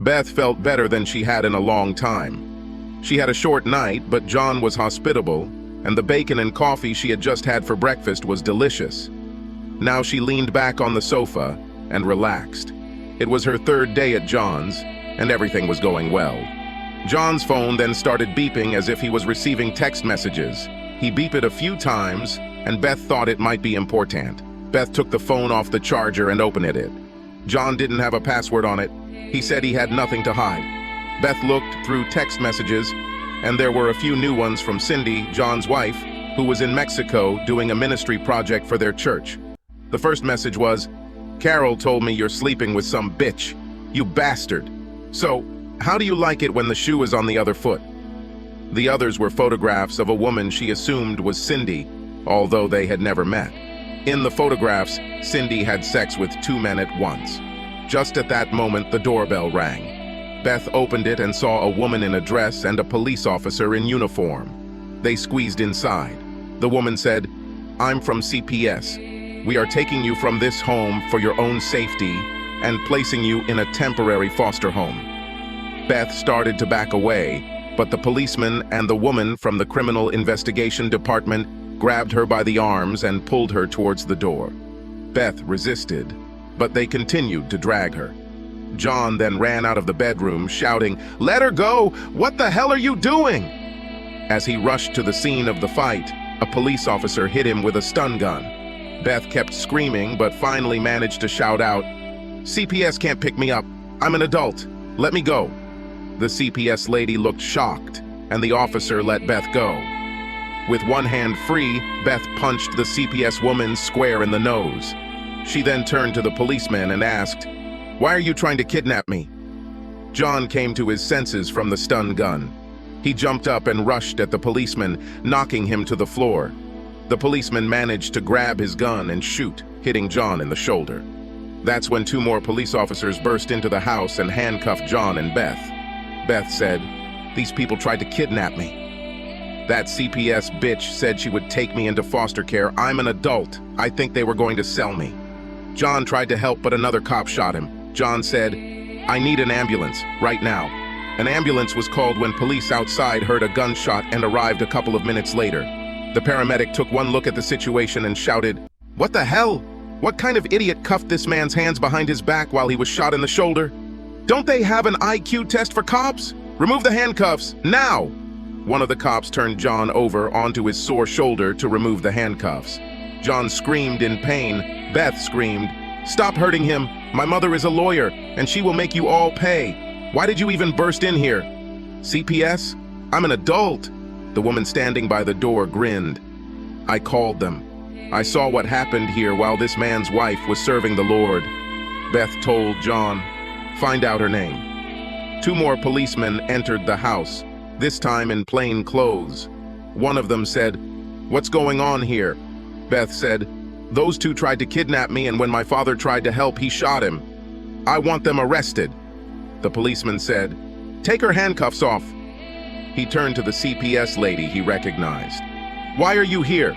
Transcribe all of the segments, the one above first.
Beth felt better than she had in a long time. She had a short night, but John was hospitable, and the bacon and coffee she had just had for breakfast was delicious. Now she leaned back on the sofa and relaxed. It was her third day at John's, and everything was going well. John's phone then started beeping as if he was receiving text messages. He beeped it a few times, and Beth thought it might be important. Beth took the phone off the charger and opened it. John didn't have a password on it. He said he had nothing to hide. Beth looked through text messages, and there were a few new ones from Cindy, John's wife, who was in Mexico doing a ministry project for their church. The first message was, "Carol told me you're sleeping with some bitch. You bastard. So, how do you like it when the shoe is on the other foot?" The others were photographs of a woman she assumed was Cindy, although they had never met. In the photographs, Cindy had sex with two men at once. Just at that moment, the doorbell rang. Beth opened it and saw a woman in a dress and a police officer in uniform. They squeezed inside. The woman said, "I'm from CPS. We are taking you from this home for your own safety and placing you in a temporary foster home." Beth started to back away, but the policeman and the woman from the criminal investigation department grabbed her by the arms and pulled her towards the door. Beth resisted, but they continued to drag her. John then ran out of the bedroom, shouting, "Let her go! What the hell are you doing?" As he rushed to the scene of the fight, a police officer hit him with a stun gun. Beth kept screaming, but finally managed to shout out, "CPS can't pick me up. I'm an adult. Let me go." The CPS lady looked shocked, and the officer let Beth go. With one hand free, Beth punched the CPS woman square in the nose. She then turned to the policeman and asked, "Why are you trying to kidnap me?" John came to his senses from the stun gun. He jumped up and rushed at the policeman, knocking him to the floor. The policeman managed to grab his gun and shoot, hitting John in the shoulder. That's when two more police officers burst into the house and handcuffed John and Beth. Beth said, "These people tried to kidnap me. That CPS bitch said she would take me into foster care. I'm an adult. I think they were going to sell me." John tried to help, but another cop shot him. John said, "I need an ambulance, right now." An ambulance was called when police outside heard a gunshot and arrived a couple of minutes later. The paramedic took one look at the situation and shouted, "What the hell? What kind of idiot cuffed this man's hands behind his back while he was shot in the shoulder? Don't they have an IQ test for cops? Remove the handcuffs, now!" One of the cops turned John over onto his sore shoulder to remove the handcuffs. John screamed in pain. Beth screamed, "Stop hurting him. My mother is a lawyer, and she will make you all pay. Why did you even burst in here?" "CPS? I'm an adult." The woman standing by the door grinned. "I called them. I saw what happened here while this man's wife was serving the Lord." Beth told John, "Find out her name." Two more policemen entered the house, this time in plain clothes. One of them said, "What's going on here?" Beth said, "Those two tried to kidnap me, and when my father tried to help, he shot him. I want them arrested." The policeman said, "Take her handcuffs off." He turned to the CPS lady he recognized. "Why are you here?"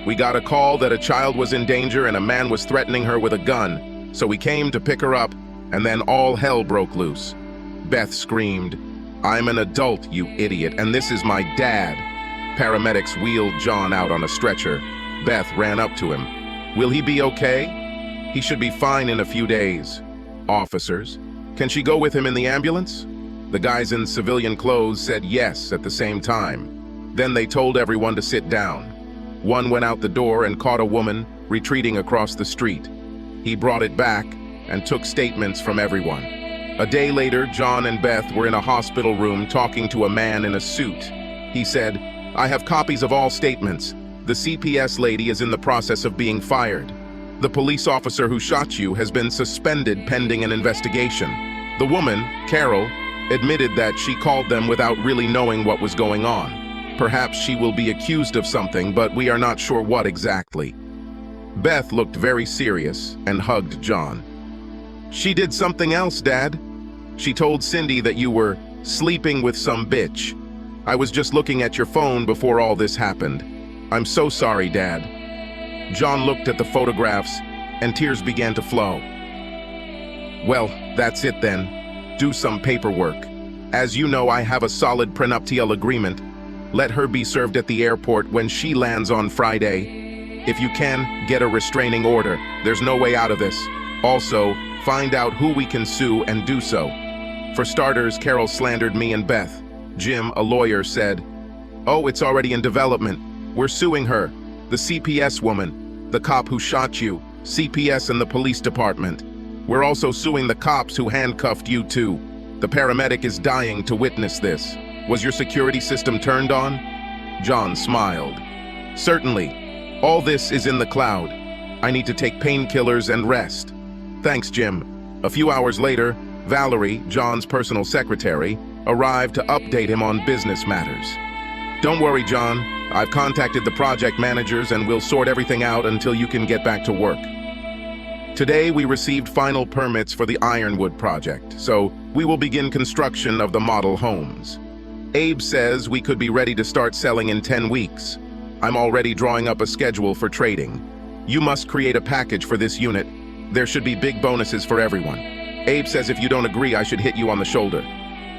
"We got a call that a child was in danger and a man was threatening her with a gun, so we came to pick her up, and then all hell broke loose." Beth screamed, "I'm an adult, you idiot, and this is my dad." Paramedics wheeled John out on a stretcher. Beth ran up to him. "Will he be okay?" "He should be fine in a few days." "Officers, can she go with him in the ambulance?" The guys in civilian clothes said yes at the same time. Then they told everyone to sit down. One went out the door and caught a woman retreating across the street. He brought it back and took statements from everyone. A day later, John and Beth were in a hospital room talking to a man in a suit. He said, "I have copies of all statements. The CPS lady is in the process of being fired. The police officer who shot you has been suspended pending an investigation. The woman, Carol, admitted that she called them without really knowing what was going on. Perhaps she will be accused of something, but we are not sure what exactly." Beth looked very serious and hugged John. "She did something else, Dad. She told Cindy that you were sleeping with some bitch. I was just looking at your phone before all this happened. I'm so sorry, Dad." John looked at the photographs, and tears began to flow. "Well, that's it then. do some paperwork. As you know, I have a solid prenuptial agreement. Let her be served at the airport when she lands on Friday. If you can, get a restraining order. There's no way out of this. Also, find out who we can sue and do so. For starters, Carol slandered me and Beth. Jim, a lawyer, said, "Oh, it's already in development. We're suing her. The CPS woman, the cop who shot you, CPS and the police department. We're also suing the cops who handcuffed you too. The paramedic is dying to witness this. Was your security system turned on?" John smiled. "Certainly. All this is in the cloud. I need to take painkillers and rest." "Thanks, Jim." A few hours later, Valerie, John's personal secretary, arrived to update him on business matters. "Don't worry, John. I've contacted the project managers and we'll sort everything out until you can get back to work." Today, we received final permits for the Ironwood project, so we will begin construction of the model homes. Abe says we could be ready to start selling in 10 weeks. I'm already drawing up a schedule for trading. You must create a package for this unit. There should be big bonuses for everyone. Abe says if you don't agree, I should hit you on the shoulder.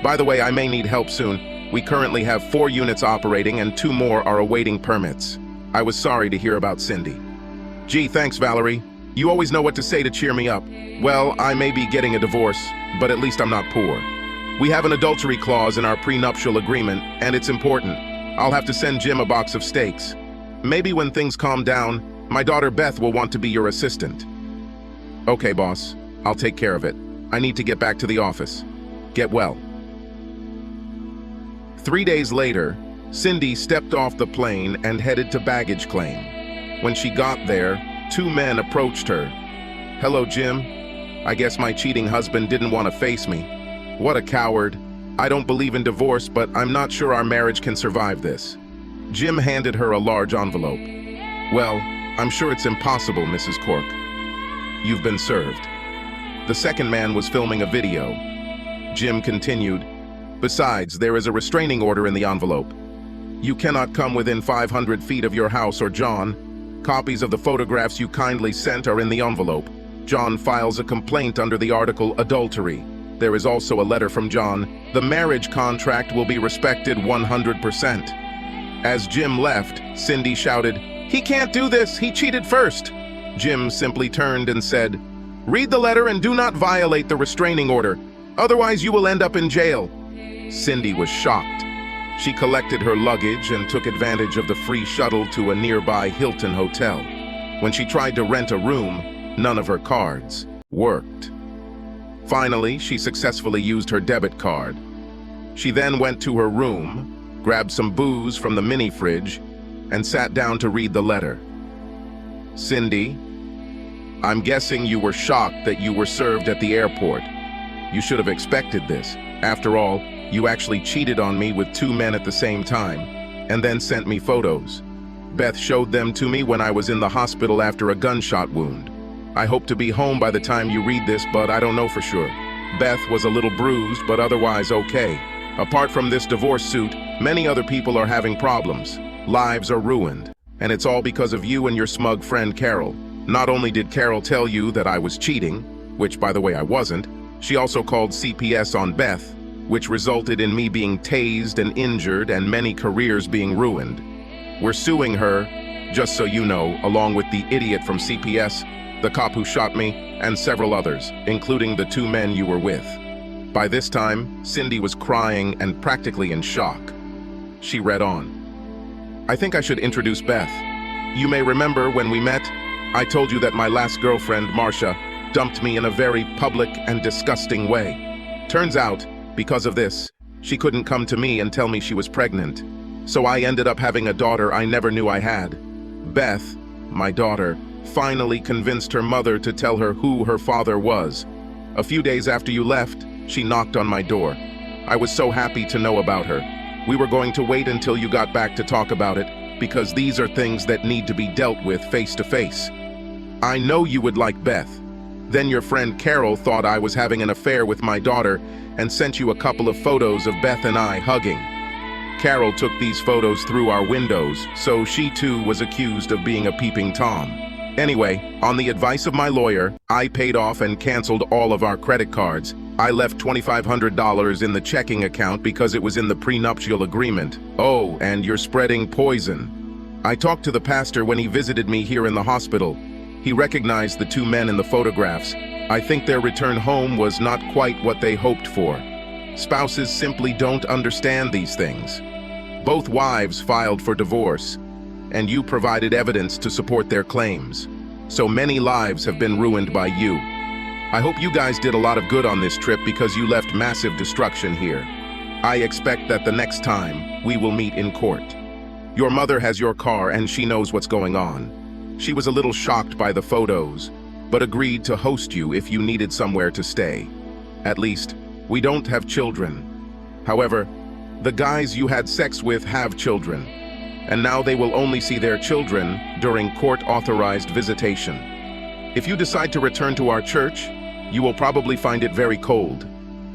By the way, I may need help soon. We currently have 4 units operating and 2 more are awaiting permits. I was sorry to hear about Cindy. Gee, thanks, Valerie. You always know what to say to cheer me up. Well, I may be getting a divorce, but at least I'm not poor. We have an adultery clause in our prenuptial agreement, and it's important. I'll have to send Jim a box of steaks. Maybe when things calm down, my daughter Beth will want to be your assistant. Okay, boss. I'll take care of it. I need to get back to the office. Get well. 3 days later, Cindy stepped off the plane and headed to baggage claim. When she got there, 2 men approached her. "Hello, Jim. I guess my cheating husband didn't want to face me. What a coward. I don't believe in divorce, but I'm not sure our marriage can survive this." Jim handed her a large envelope. "Well, I'm sure it's impossible, Mrs. Cork. You've been served." The second man was filming a video. Jim continued, "Besides, there is a restraining order in the envelope. You cannot come within 500 feet of your house or John. Copies of the photographs you kindly sent are in the envelope. John files a complaint under the article adultery. There is also a letter from John. The marriage contract will be respected 100%. As Jim left, Cindy shouted, "He can't do this! He cheated first!" Jim simply turned and said, "Read the letter and do not violate the restraining order. Otherwise you will end up in jail." Cindy was shocked. She collected her luggage and took advantage of the free shuttle to a nearby Hilton hotel. When she tried to rent a room, none of her cards worked. Finally, she successfully used her debit card. She then went to her room, grabbed some booze from the mini fridge, and sat down to read the letter. "Cindy, I'm guessing you were shocked that you were served at the airport. You should have expected this. After all, you actually cheated on me with 2 men at the same time, and then sent me photos. Beth showed them to me when I was in the hospital after a gunshot wound. I hope to be home by the time you read this, but I don't know for sure. Beth was a little bruised, but otherwise okay. Apart from this divorce suit, many other people are having problems. Lives are ruined. And it's all because of you and your smug friend Carol. Not only did Carol tell you that I was cheating, which by the way I wasn't, she also called CPS on Beth, which resulted in me being tased and injured and many careers being ruined. We're suing her, just so you know, along with the idiot from CPS, the cop who shot me, and several others, including the 2 men you were with." By this time, Cindy was crying and practically in shock. She read on. "I think I should introduce Beth. You may remember when we met, I told you that my last girlfriend, Marcia, dumped me in a very public and disgusting way. Turns out, because of this, she couldn't come to me and tell me she was pregnant. So I ended up having a daughter I never knew I had. Beth, my daughter, finally convinced her mother to tell her who her father was. A few days after you left, she knocked on my door. I was so happy to know about her. We were going to wait until you got back to talk about it, because these are things that need to be dealt with face to face. I know you would like Beth. Then your friend Carol thought I was having an affair with my daughter and sent you a couple of photos of Beth and I hugging. Carol took these photos through our windows, so she too was accused of being a peeping Tom. Anyway, on the advice of my lawyer, I paid off and canceled all of our credit cards, I left $2,500 in the checking account because it was in the prenuptial agreement. Oh, and you're spreading poison. I talked to the pastor when he visited me here in the hospital. He recognized the two men in the photographs. I think their return home was not quite what they hoped for. Spouses simply don't understand these things. Both wives filed for divorce, and you provided evidence to support their claims. So many lives have been ruined by you. I hope you guys did a lot of good on this trip because you left massive destruction here. I expect that the next time we will meet in court. Your mother has your car and she knows what's going on. She was a little shocked by the photos, but agreed to host you if you needed somewhere to stay. At least, we don't have children. However, the guys you had sex with have children, and now they will only see their children during court-authorized visitation. If you decide to return to our church, you will probably find it very cold.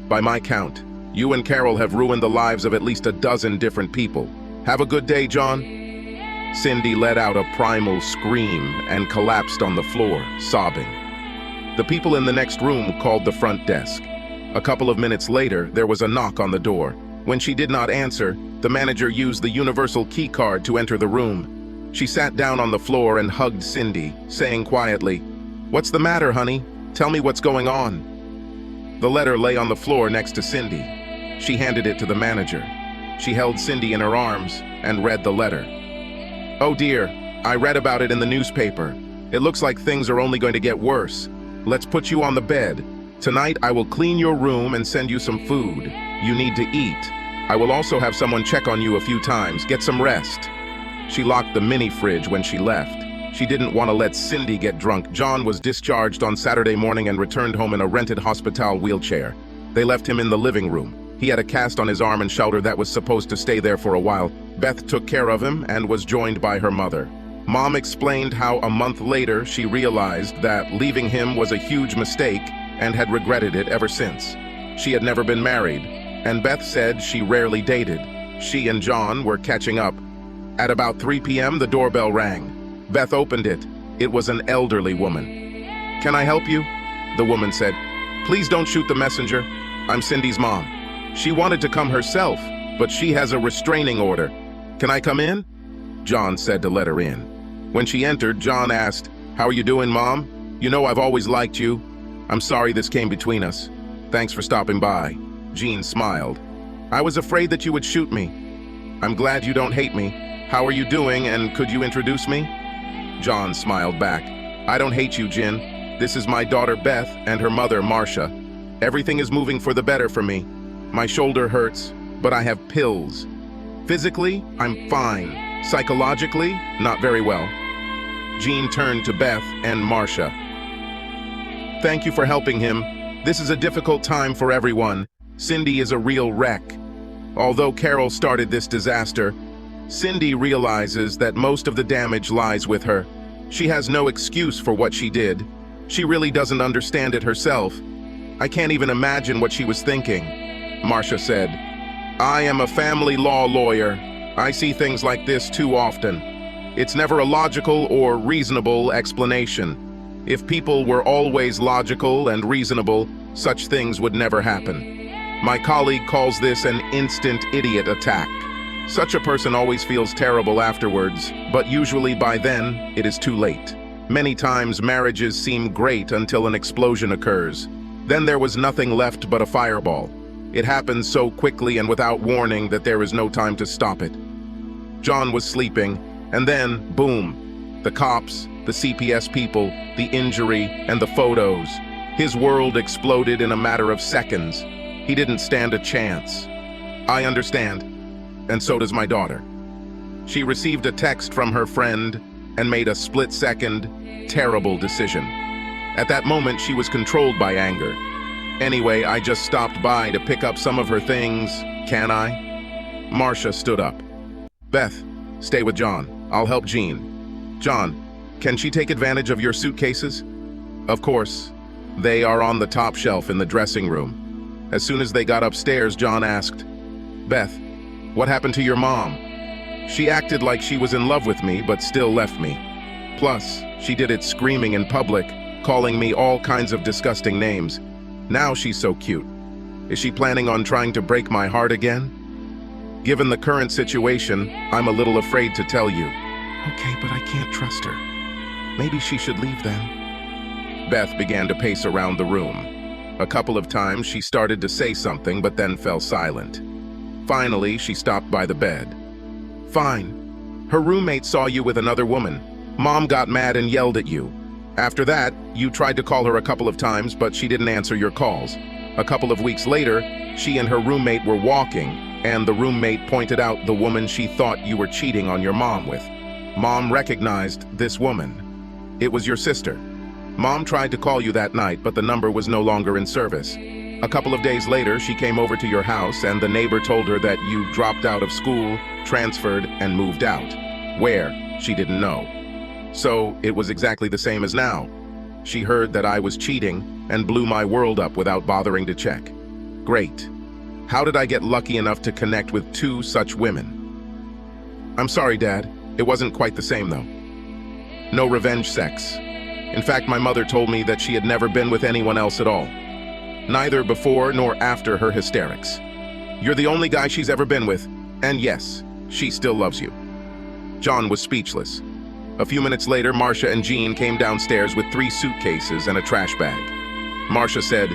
By my count, you and Carol have ruined the lives of at least a dozen different people. Have a good day, John. Cindy let out a primal scream and collapsed on the floor, sobbing. The people in the next room called the front desk. A couple of minutes later, there was a knock on the door. When she did not answer, the manager used the universal key card to enter the room. She sat down on the floor and hugged Cindy, saying quietly, "What's the matter, honey? Tell me what's going on." The letter lay on the floor next to Cindy. She handed it to the manager. She held Cindy in her arms and read the letter. "Oh dear, I read about it in the newspaper. It looks like things are only going to get worse. Let's put you on the bed. Tonight I will clean your room and send you some food. You need to eat. I will also have someone check on you a few times. Get some rest." She locked the mini fridge when she left. She didn't want to let Cindy get drunk. John was discharged on Saturday morning and returned home in a rented hospital wheelchair. They left him in the living room. He had a cast on his arm and shoulder that was supposed to stay there for a while. Beth took care of him and was joined by her mother. Mom explained how a month later she realized that leaving him was a huge mistake and had regretted it ever since. She had never been married, and Beth said she rarely dated. She and John were catching up. At about 3 p.m., the doorbell rang. Beth opened it. It was an elderly woman. "Can I help you?" The woman said. "Please don't shoot the messenger. I'm Cindy's mom. She wanted to come herself, but she has a restraining order. Can I come in?" John said to let her in. When she entered, John asked, "How are you doing, Mom? You know I've always liked you. I'm sorry this came between us. Thanks for stopping by." Jean smiled. "I was afraid that you would shoot me. I'm glad you don't hate me. How are you doing, and could you introduce me?" John smiled back. "I don't hate you, Jin. This is my daughter Beth and her mother Marcia. Everything is moving for the better for me. My shoulder hurts, but I have pills. Physically, I'm fine. Psychologically, not very well." Jean turned to Beth and Marcia. "Thank you for helping him. This is a difficult time for everyone. Cindy is a real wreck. Although Carol started this disaster, Cindy realizes that most of the damage lies with her. She has no excuse for what she did. She really doesn't understand it herself. I can't even imagine what she was thinking." Marcia said, "I am a family law lawyer. I see things like this too often. It's never a logical or reasonable explanation. If people were always logical and reasonable, such things would never happen. My colleague calls this an instant idiot attack. Such a person always feels terrible afterwards, but usually by then, it is too late. Many times marriages seem great until an explosion occurs. Then there was nothing left but a fireball. It happens so quickly and without warning that there is no time to stop it." John was sleeping, and then, boom, the cops, the CPS people, the injury, and the photos. His world exploded in a matter of seconds. He didn't stand a chance. I understand, and so does my daughter. She received a text from her friend and made a split-second, terrible decision. At that moment, she was controlled by anger. Anyway, I just stopped by to pick up some of her things. Can I? Marcia stood up. "Beth, stay with John. I'll help Jean." "John, can she take advantage of your suitcases?" "Of course. They are on the top shelf in the dressing room." As soon as they got upstairs, John asked, "Beth, what happened to your mom?" "She acted like she was in love with me, but still left me. Plus, she did it screaming in public, calling me all kinds of disgusting names. Now she's so cute. Is she planning on trying to break my heart again? Given the current situation, I'm a little afraid to tell you. Okay, but I can't trust her. Maybe she should leave then. Beth began to pace around the room. A couple of times she started to say something, but then fell silent. Finally, she stopped by the bed. Fine. Her roommate saw you with another woman. Mom got mad and yelled at you. After that, you tried to call her a couple of times, but she didn't answer your calls. A couple of weeks later, she and her roommate were walking, and the roommate pointed out the woman she thought you were cheating on your mom with. Mom recognized this woman. It was your sister. Mom tried to call you that night, but the number was no longer in service. A couple of days later, she came over to your house, and the neighbor told her that you dropped out of school, transferred, and moved out. Where, she didn't know. So, it was exactly the same as now. She heard that I was cheating and blew my world up without bothering to check. Great. How did I get lucky enough to connect with two such women? I'm sorry, Dad. It wasn't quite the same, though. No revenge sex. In fact, my mother told me that she had never been with anyone else at all. Neither before nor after her hysterics. You're the only guy she's ever been with, and yes, she still loves you. John was speechless. A few minutes later, Marcia and Jean came downstairs with 3 suitcases and a trash bag. Marcia said,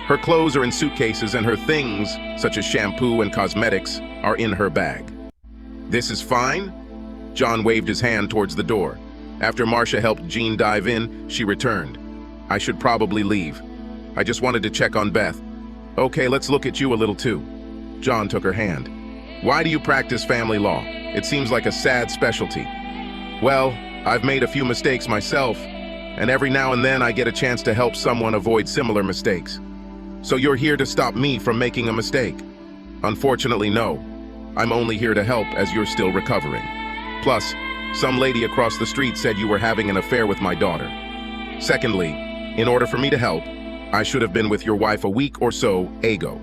her clothes are in suitcases and her things, such as shampoo and cosmetics, are in her bag. This is fine? John waved his hand towards the door. After Marcia helped Jean dive in, she returned. I should probably leave. I just wanted to check on Beth. Okay, let's look at you a little too. John took her hand. Why do you practice family law? It seems like a sad specialty. Well, I've made a few mistakes myself, and every now and then I get a chance to help someone avoid similar mistakes. So you're here to stop me from making a mistake? Unfortunately, no. I'm only here to help as you're still recovering. Plus, some lady across the street said you were having an affair with my daughter. Secondly, in order for me to help, I should have been with your wife a week or so ago.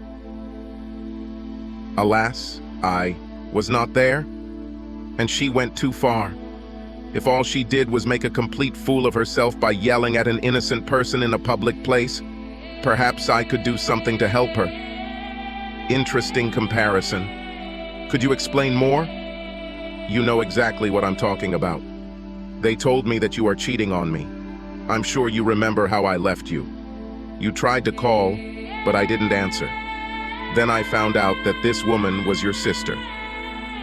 Alas, I was not there, and she went too far. If all she did was make a complete fool of herself by yelling at an innocent person in a public place, perhaps I could do something to help her. Interesting comparison. Could you explain more? You know exactly what I'm talking about. They told me that you are cheating on me. I'm sure you remember how I left you. You tried to call, but I didn't answer. Then I found out that this woman was your sister.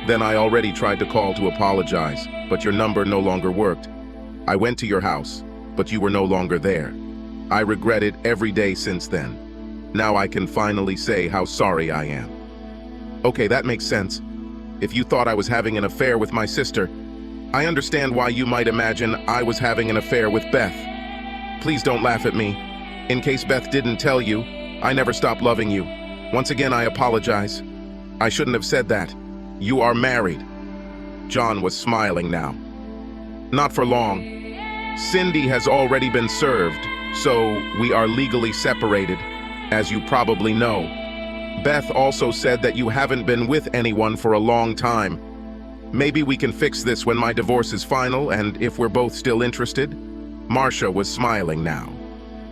Then I already tried to call to apologize, but your number no longer worked. I went to your house, but you were no longer there. I regret it every day since then. Now I can finally say how sorry I am. Okay, that makes sense. If you thought I was having an affair with my sister, I understand why you might imagine I was having an affair with Beth. Please don't laugh at me. In case Beth didn't tell you, I never stopped loving you. Once again, I apologize. I shouldn't have said that. You are married. John was smiling now. Not for long. Cindy has already been served, so we are legally separated, as you probably know. Beth also said that you haven't been with anyone for a long time. Maybe we can fix this when my divorce is final and if we're both still interested. Marcia was smiling now.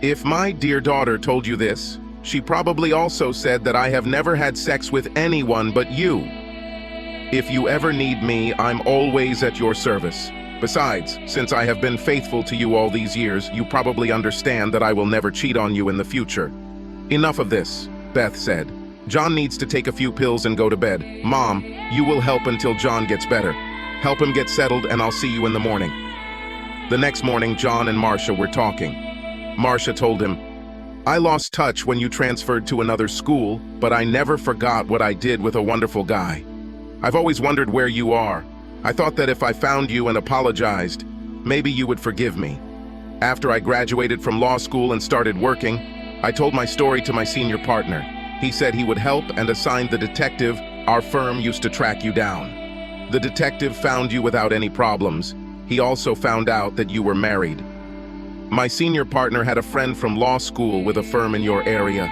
If my dear daughter told you this, she probably also said that I have never had sex with anyone but you. If you ever need me, I'm always at your service. Besides, since I have been faithful to you all these years, you probably understand that I will never cheat on you in the future. Enough of this, Beth said. John needs to take a few pills and go to bed. Mom, you will help until John gets better. Help him get settled and I'll see you in the morning. The next morning, John and Marcia were talking. Marcia told him, I lost touch when you transferred to another school, but I never forgot what I did with a wonderful guy. I've always wondered where you are. I thought that if I found you and apologized, maybe you would forgive me. After I graduated from law school and started working, I told my story to my senior partner. He said he would help and assigned the detective our firm used to track you down. The detective found you without any problems. He also found out that you were married. My senior partner had a friend from law school with a firm in your area.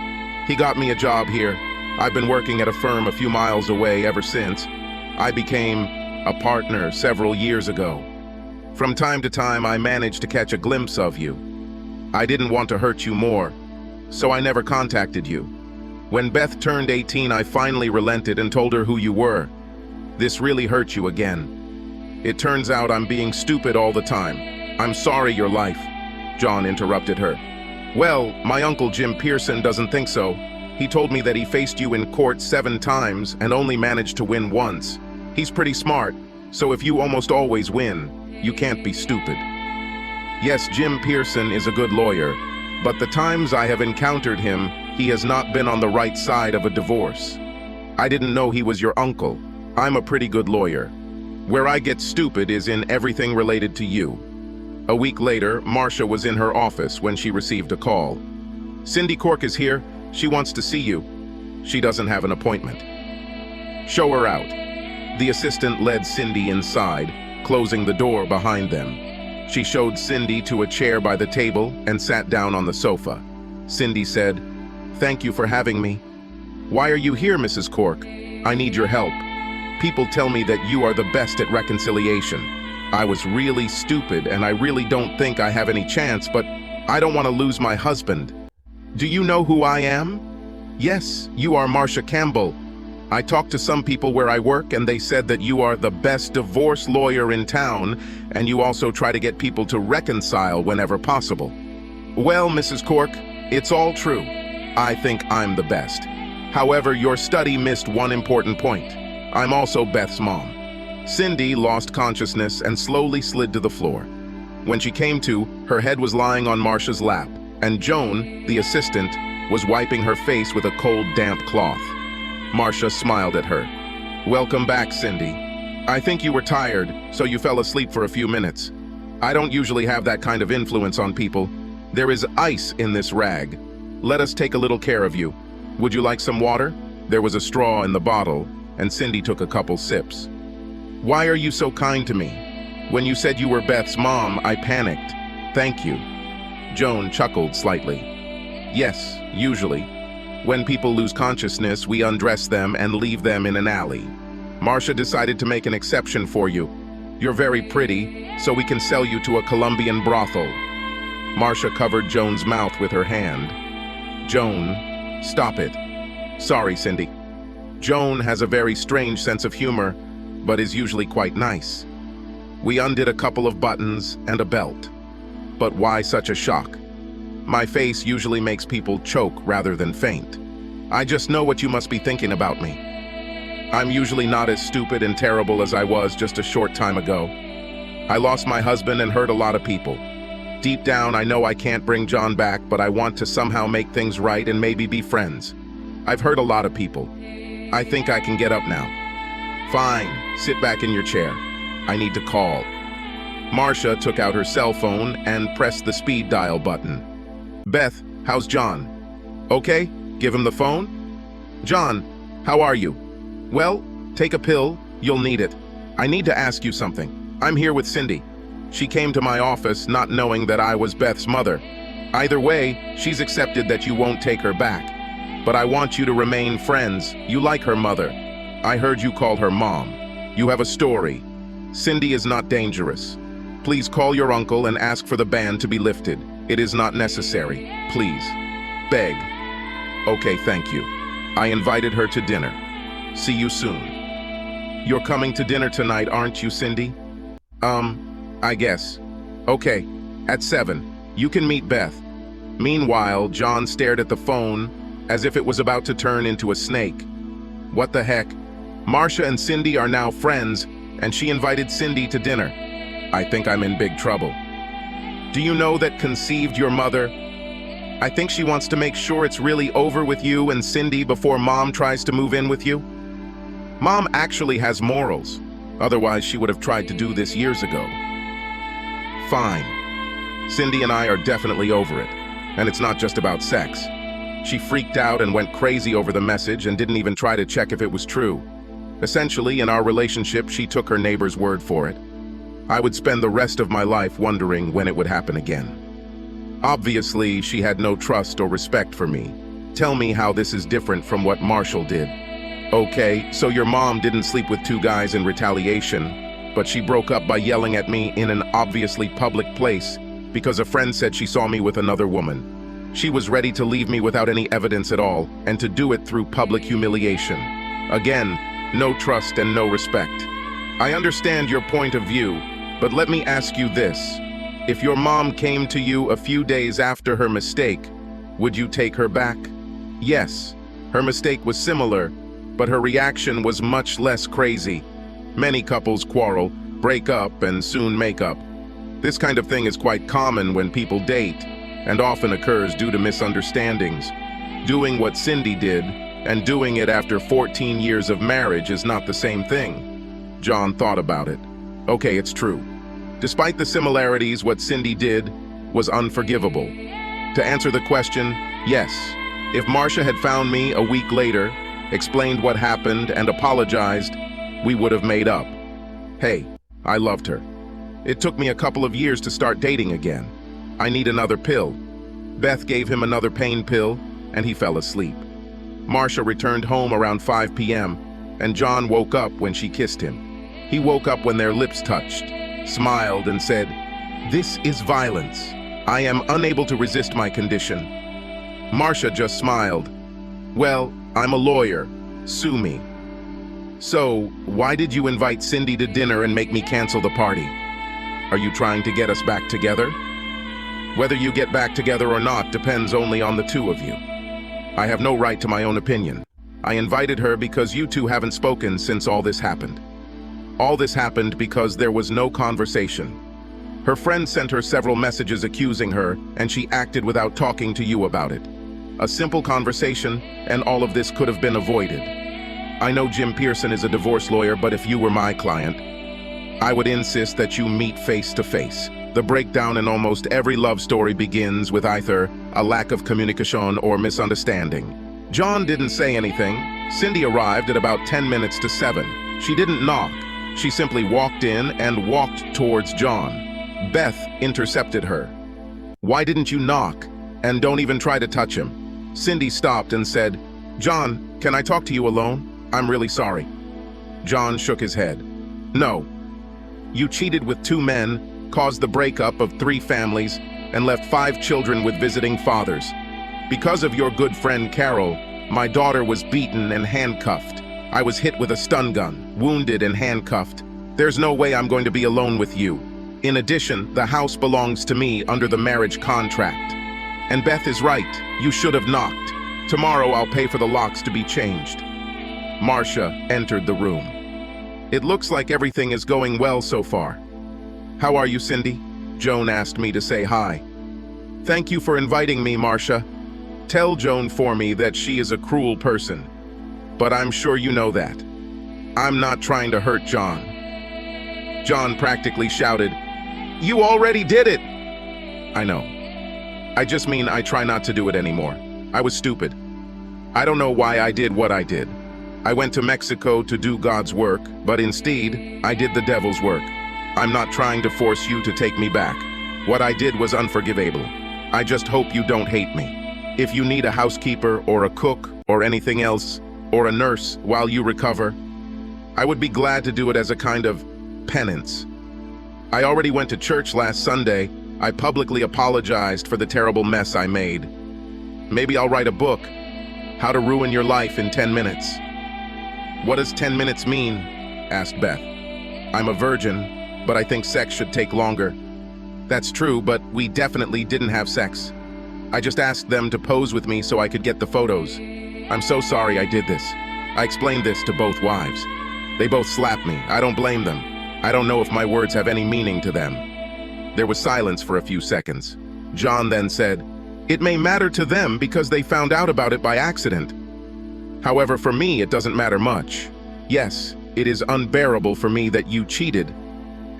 He got me a job here. I've been working at a firm a few miles away ever since. I became a partner several years ago. From time to time, I managed to catch a glimpse of you. I didn't want to hurt you more. so I never contacted you. When Beth turned 18, I finally relented and told her who you were. This really hurt you again. It turns out I'm being stupid all the time. I'm sorry your life." John interrupted her. "Well, my uncle Jim Pearson doesn't think so. He told me that he faced you in court 7 times and only managed to win once. He's pretty smart, so if you almost always win, you can't be stupid." Yes, Jim Pearson is a good lawyer, but the times I have encountered him, he has not been on the right side of a divorce. I didn't know he was your uncle. I'm a pretty good lawyer. Where I get stupid is in everything related to you. A week later, Marcia was in her office when she received a call. "Cindy Cork is here. She wants to see you. She doesn't have an appointment." "Show her out." The assistant led Cindy inside, closing the door behind them. She showed Cindy to a chair by the table and sat down on the sofa. Cindy said, "Thank you for having me." "Why are you here, Mrs. Cork? I need your help. People tell me that you are the best at reconciliation. I was really stupid and I really don't think I have any chance, but I don't want to lose my husband. Do you know who I am?" "Yes, you are Marcia Campbell. I talked to some people where I work and they said that you are the best divorce lawyer in town and you also try to get people to reconcile whenever possible." "Well, Mrs. Cork, it's all true. I think I'm the best. However, your study missed one important point. I'm also Beth's mom." Cindy lost consciousness and slowly slid to the floor. When she came to, her head was lying on Marcia's lap, and Joan, the assistant, was wiping her face with a cold, damp cloth. Marcia smiled at her. "Welcome back, Cindy. I think you were tired, so you fell asleep for a few minutes. I don't usually have that kind of influence on people. There is ice in this rag. Let us take a little care of you. Would you like some water?" There was a straw in the bottle, and Cindy took a couple sips. "Why are you so kind to me? When you said you were Beth's mom, I panicked. Thank you." Joan chuckled slightly. "Yes, usually. When people lose consciousness, we undress them and leave them in an alley. Marcia decided to make an exception for you. You're very pretty, so we can sell you to a Colombian brothel." Marcia covered Joan's mouth with her hand. "Joan, stop it." "Sorry, Cindy." Joan has a very strange sense of humor, but is usually quite nice. We undid a couple of buttons and a belt. But why such a shock? My face usually makes people choke rather than faint. I just know what you must be thinking about me. I'm usually not as stupid and terrible as I was just a short time ago. I lost my husband and hurt a lot of people. Deep down, I know I can't bring John back, but I want to somehow make things right and maybe be friends. I've hurt a lot of people. I think I can get up now. Fine, sit back in your chair. I need to call. Marcia took out her cell phone and pressed the speed dial button. "Beth, how's John?" "Okay, give him the phone." "John, how are you?" "Well, take a pill, you'll need it. I need to ask you something. I'm here with Cindy. She came to my office not knowing that I was Beth's mother. Either way, she's accepted that you won't take her back. But I want you to remain friends. You like her mother. I heard you call her mom. You have a story. Cindy is not dangerous. Please call your uncle and ask for the ban to be lifted. It is not necessary. Please. Beg." "Okay, thank you. I invited her to dinner. See you soon." "You're coming to dinner tonight, aren't you, Cindy?" I guess. Okay, at 7. You can meet Beth." Meanwhile, John stared at the phone as if it was about to turn into a snake. What the heck? Marcia and Cindy are now friends, and she invited Cindy to dinner. I think I'm in big trouble. "Do you know that conceived your mother? I think she wants to make sure it's really over with you and Cindy before Mom tries to move in with you. Mom actually has morals. Otherwise, she would have tried to do this years ago." "Fine. Cindy and I are definitely over it. And it's not just about sex." She freaked out and went crazy over the message and didn't even try to check if it was true. Essentially, in our relationship, she took her neighbor's word for it. I would spend the rest of my life wondering when it would happen again. Obviously, she had no trust or respect for me. Tell me how this is different from what Marshall did. "Okay, so your mom didn't sleep with 2 guys in retaliation, but she broke up by yelling at me in an obviously public place because a friend said she saw me with another woman. She was ready to leave me without any evidence at all, and to do it through public humiliation. Again, no trust and no respect. I understand your point of view, but let me ask you this. If your mom came to you a few days after her mistake, would you take her back? Yes, her mistake was similar, but her reaction was much less crazy. Many couples quarrel, break up, and soon make up. This kind of thing is quite common when people date, and often occurs due to misunderstandings. Doing what Cindy did, and doing it after 14 years of marriage is not the same thing. John thought about it. Okay, it's true. Despite the similarities, what Cindy did was unforgivable. To answer the question, yes. If Marcia had found me a week later, explained what happened, and apologized, we would have made up. Hey, I loved her. It took me a couple of years to start dating again. I need another pill. Beth gave him another pain pill, and he fell asleep. Marcia returned home around 5 p.m., and John woke up when she kissed him. He woke up when their lips touched, smiled, and said, "This is violence. I am unable to resist my condition." Marcia just smiled. "Well, I'm a lawyer. Sue me." "So, why did you invite Cindy to dinner and make me cancel the party? Are you trying to get us back together?" "Whether you get back together or not depends only on the two of you. I have no right to my own opinion. I invited her because you two haven't spoken since all this happened. All this happened because there was no conversation. Her friend sent her several messages accusing her, and she acted without talking to you about it. A simple conversation, and all of this could have been avoided. I know Jim Pearson is a divorce lawyer, but if you were my client, I would insist that you meet face to face. The breakdown in almost every love story begins with either a lack of communication or misunderstanding. John didn't say anything. Cindy arrived at about 10 minutes to 7. She didn't knock. She simply walked in and walked towards John. Beth intercepted her. "Why didn't you knock? And don't even try to touch him." Cindy stopped and said, "John, can I talk to you alone? I'm really sorry." John shook his head. "No. You cheated with 2 men, caused the breakup of 3 families, and left 5 children with visiting fathers. Because of your good friend Carol, my daughter was beaten and handcuffed. I was hit with a stun gun, wounded and handcuffed. There's no way I'm going to be alone with you. In addition, the house belongs to me under the marriage contract. And Beth is right, you should have knocked. Tomorrow I'll pay for the locks to be changed." Marcia entered the room. "It looks like everything is going well so far." "How are you, Cindy?" Joan asked me to say hi. "Thank you for inviting me, Marcia. Tell Joan for me that she is a cruel person. But I'm sure you know that. I'm not trying to hurt John." John practically shouted, "You already did it!" "I know. I just mean I try not to do it anymore. I was stupid. I don't know why I did what I did. I went to Mexico to do God's work, but instead, I did the devil's work. I'm not trying to force you to take me back. What I did was unforgivable. I just hope you don't hate me. If you need a housekeeper or a cook or anything else, or a nurse while you recover, I would be glad to do it as a kind of penance. I already went to church last Sunday. I publicly apologized for the terrible mess I made. Maybe I'll write a book, How to Ruin Your Life in 10 Minutes. "What does 10 minutes mean?" asked Beth. "I'm a virgin, but I think sex should take longer." "That's true, but we definitely didn't have sex. I just asked them to pose with me so I could get the photos. I'm so sorry I did this." I explained this to both wives. They both slapped me. I don't blame them. I don't know if my words have any meaning to them. There was silence for a few seconds. John then said, "It may matter to them because they found out about it by accident. However, for me, it doesn't matter much. Yes, it is unbearable for me that you cheated.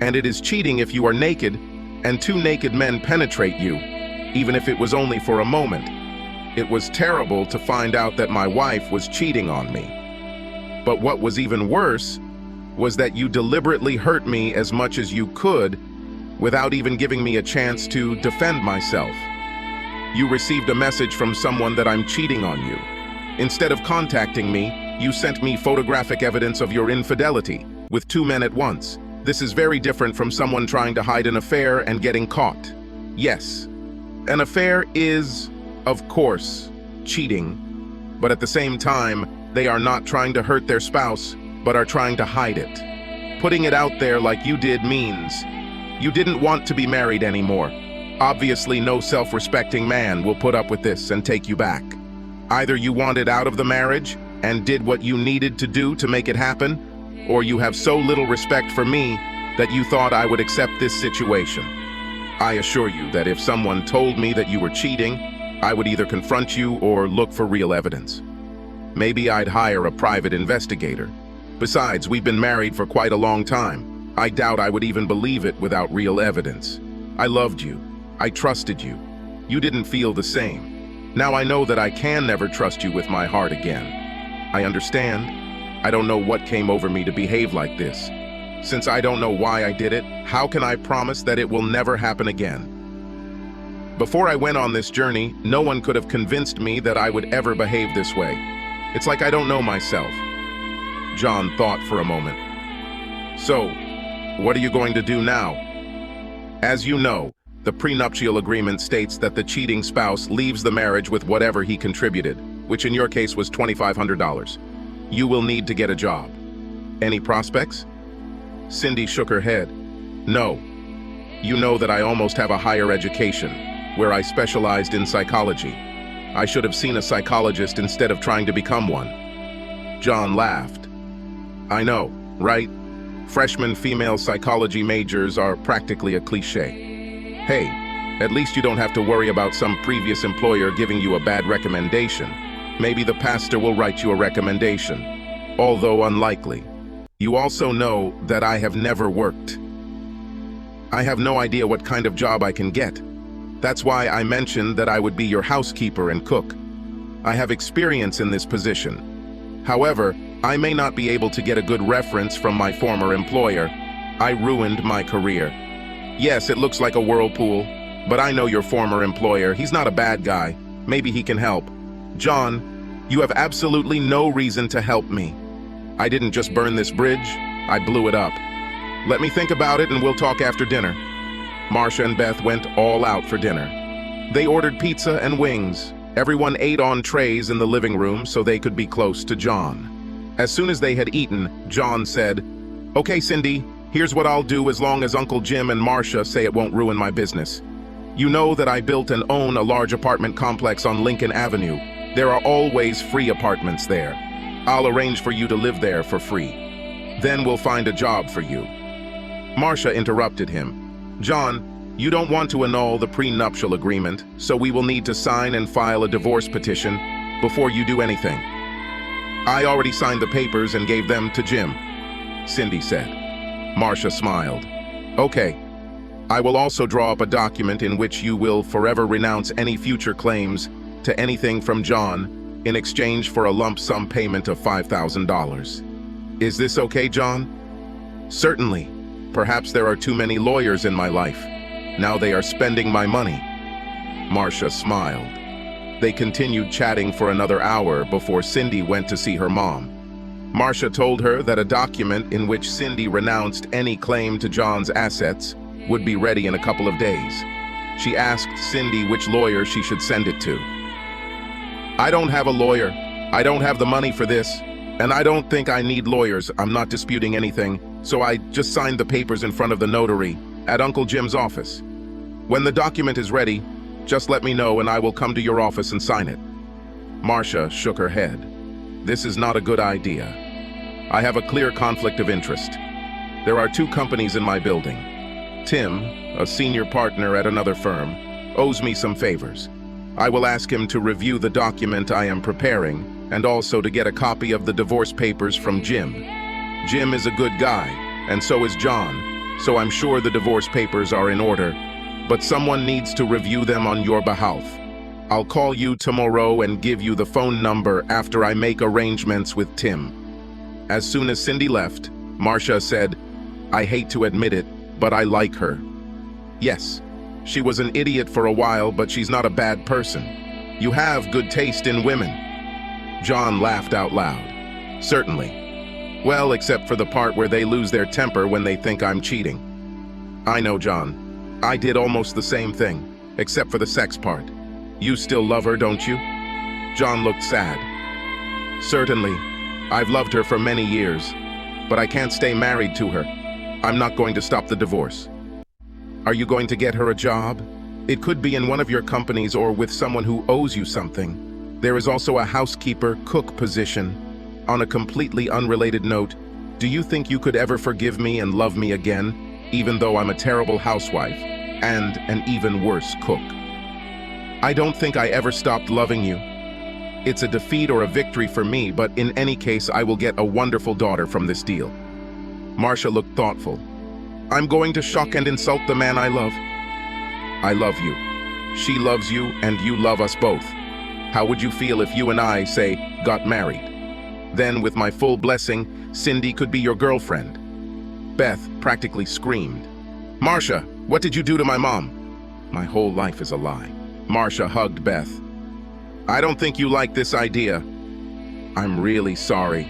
And it is cheating if you are naked and 2 naked men penetrate you, even if it was only for a moment. It was terrible to find out that my wife was cheating on me. But what was even worse was that you deliberately hurt me as much as you could without even giving me a chance to defend myself. You received a message from someone that I'm cheating on you. Instead of contacting me, you sent me photographic evidence of your infidelity with 2 men at once. This is very different from someone trying to hide an affair and getting caught. Yes, an affair is Of course, cheating. But at the same time, they are not trying to hurt their spouse, but are trying to hide it. Putting it out there like you did means you didn't want to be married anymore. Obviously, no self-respecting man will put up with this and take you back. Either you wanted out of the marriage and did what you needed to do to make it happen, or you have so little respect for me that you thought I would accept this situation. I assure you that if someone told me that you were cheating, I would either confront you or look for real evidence. Maybe I'd hire a private investigator. Besides, we've been married for quite a long time. I doubt I would even believe it without real evidence. I loved you. I trusted you. You didn't feel the same. Now I know that I can never trust you with my heart again. I understand. I don't know what came over me to behave like this. Since I don't know why I did it, how can I promise that it will never happen again? Before I went on this journey, no one could have convinced me that I would ever behave this way. It's like I don't know myself. John thought for a moment. So, what are you going to do now? As you know, the prenuptial agreement states that the cheating spouse leaves the marriage with whatever he contributed, which in your case was $2,500. You will need to get a job. Any prospects? Cindy shook her head. No. You know that I almost have a higher education, where I specialized in psychology. I should have seen a psychologist instead of trying to become one. John laughed. I know, right? Freshman female psychology majors are practically a cliché. Hey, at least you don't have to worry about some previous employer giving you a bad recommendation. Maybe the pastor will write you a recommendation, although unlikely. You also know that I have never worked. I have no idea what kind of job I can get. That's why I mentioned that I would be your housekeeper and cook. I have experience in this position. However, I may not be able to get a good reference from my former employer. I ruined my career. Yes, it looks like a whirlpool, but I know your former employer. He's not a bad guy. Maybe he can help. John, you have absolutely no reason to help me. I didn't just burn this bridge, I blew it up. Let me think about it and we'll talk after dinner. Marcia and Beth went all out for dinner. They ordered pizza and wings. Everyone ate on trays in the living room so they could be close to John. As soon as they had eaten, John said, "Okay, Cindy, here's what I'll do as long as Uncle Jim and Marcia say it won't ruin my business. You know that I built and own a large apartment complex on Lincoln Avenue. There are always free apartments there. I'll arrange for you to live there for free. Then we'll find a job for you." Marcia interrupted him. "John, you don't want to annul the prenuptial agreement, so we will need to sign and file a divorce petition before you do anything." "I already signed the papers and gave them to Jim," Cindy said. Marcia smiled. "Okay. I will also draw up a document in which you will forever renounce any future claims to anything from John in exchange for a lump sum payment of $5,000. Is this okay, John?" "Certainly. Perhaps there are too many lawyers in my life. Now they are spending my money." Marcia smiled. They continued chatting for another hour before Cindy went to see her mom. Marcia told her that a document in which Cindy renounced any claim to John's assets would be ready in a couple of days. She asked Cindy which lawyer she should send it to. "I don't have a lawyer. I don't have the money for this. And I don't think I need lawyers. I'm not disputing anything. So I just signed the papers in front of the notary at Uncle Jim's office. When the document is ready, just let me know and I will come to your office and sign it." Marcia shook her head. "This is not a good idea. I have a clear conflict of interest. There are 2 companies in my building. Tim, a senior partner at another firm, owes me some favors. I will ask him to review the document I am preparing and also to get a copy of the divorce papers from Jim. Jim is a good guy, and so is John, so I'm sure the divorce papers are in order, but someone needs to review them on your behalf. I'll call you tomorrow and give you the phone number after I make arrangements with Tim." As soon as Cindy left, Marcia said, "I hate to admit it, but I like her. Yes, she was an idiot for a while, but she's not a bad person. You have good taste in women." John laughed out loud. "Certainly. Well, except for the part where they lose their temper when they think I'm cheating." "I know, John. I did almost the same thing, except for the sex part. You still love her, don't you? John looked sad. Certainly. I've loved her for many years, but I can't stay married to her. I'm not going to stop the divorce. Are you going to get her a job? It could be in one of your companies or with someone who owes you something. There is also a housekeeper, cook position. On a completely unrelated note, do you think you could ever forgive me and love me again, even though I'm a terrible housewife and an even worse cook? I don't think I ever stopped loving you. It's a defeat or a victory for me, but in any case, I will get a wonderful daughter from this deal. Marcia looked thoughtful. I'm going to shock and insult the man I love. I love you. She loves you, and you love us both. How would you feel if you and I, say, got married? Then, with my full blessing, Cindy could be your girlfriend. Beth practically screamed. Marcia, what did you do to my mom? My whole life is a lie. Marcia hugged Beth. I don't think you like this idea. I'm really sorry.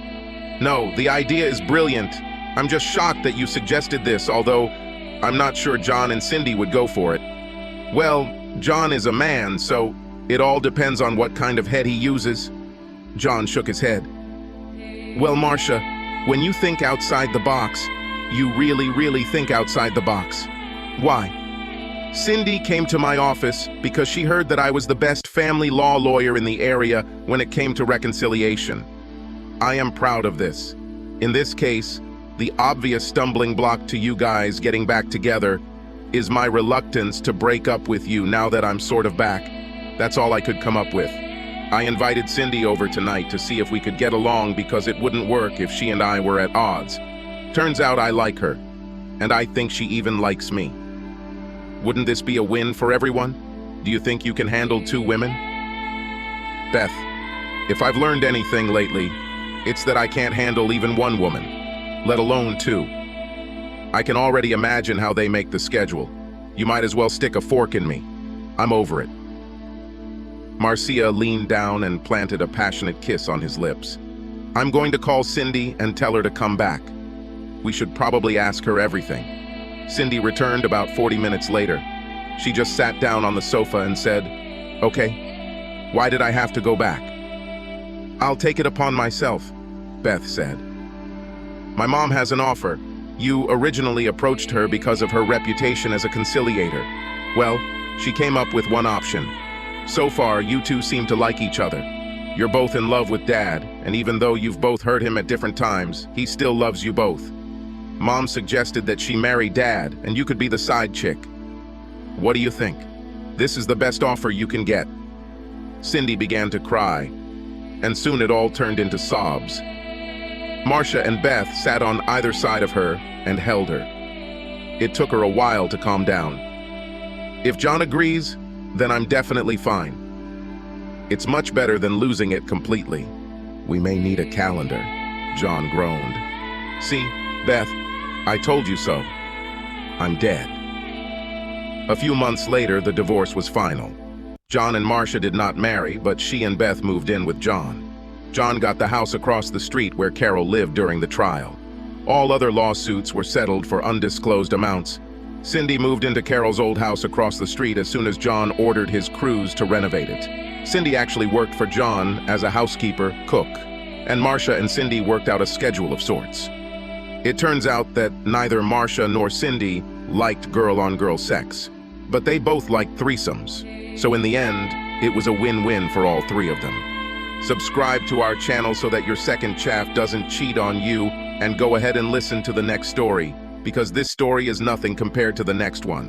No, the idea is brilliant. I'm just shocked that you suggested this, although I'm not sure John and Cindy would go for it. Well, John is a man, so it all depends on what kind of head he uses. John shook his head. Well, Marcia, when you think outside the box, you really think outside the box. Why? Cindy came to my office because she heard that I was the best family law lawyer in the area when it came to reconciliation. I am proud of this. In this case, the obvious stumbling block to you guys getting back together is my reluctance to break up with you now that I'm sort of back. That's all I could come up with. I invited Cindy over tonight to see if we could get along because it wouldn't work if she and I were at odds. Turns out I like her, and I think she even likes me. Wouldn't this be a win for everyone? Do you think you can handle two women? Beth, if I've learned anything lately, it's that I can't handle even one woman, let alone two. I can already imagine how they make the schedule. You might as well stick a fork in me. I'm over it. Marcia leaned down and planted a passionate kiss on his lips. I'm going to call Cindy and tell her to come back. We should probably ask her everything. Cindy returned about 40 minutes later. She just sat down on the sofa and said, Okay, why did I have to go back? I'll take it upon myself, Beth said. My mom has an offer. You originally approached her because of her reputation as a conciliator. Well, she came up with one option. So far, you two seem to like each other. You're both in love with Dad, and even though you've both hurt him at different times, he still loves you both. Mom suggested that she marry Dad, and you could be the side chick. What do you think? This is the best offer you can get. Cindy began to cry, and soon it all turned into sobs. Marcia and Beth sat on either side of her and held her. It took her a while to calm down. If John agrees, then I'm definitely fine. It's much better than losing it completely. We may need a calendar, John groaned. See, Beth, I told you so. I'm dead. A few months later, the divorce was final. John and Marcia did not marry, but she and Beth moved in with John. John got the house across the street where Carol lived during the trial. All other lawsuits were settled for undisclosed amounts. Cindy moved into Carol's old house across the street as soon as John ordered his crews to renovate it. Cindy actually worked for John as a housekeeper, cook, and Marcia and Cindy worked out a schedule of sorts. It turns out that neither Marcia nor Cindy liked girl-on-girl sex, but they both liked threesomes. So in the end, it was a win-win for all three of them. Subscribe to our channel so that your second chaff doesn't cheat on you, and go ahead and listen to the next story, because this story is nothing compared to the next one.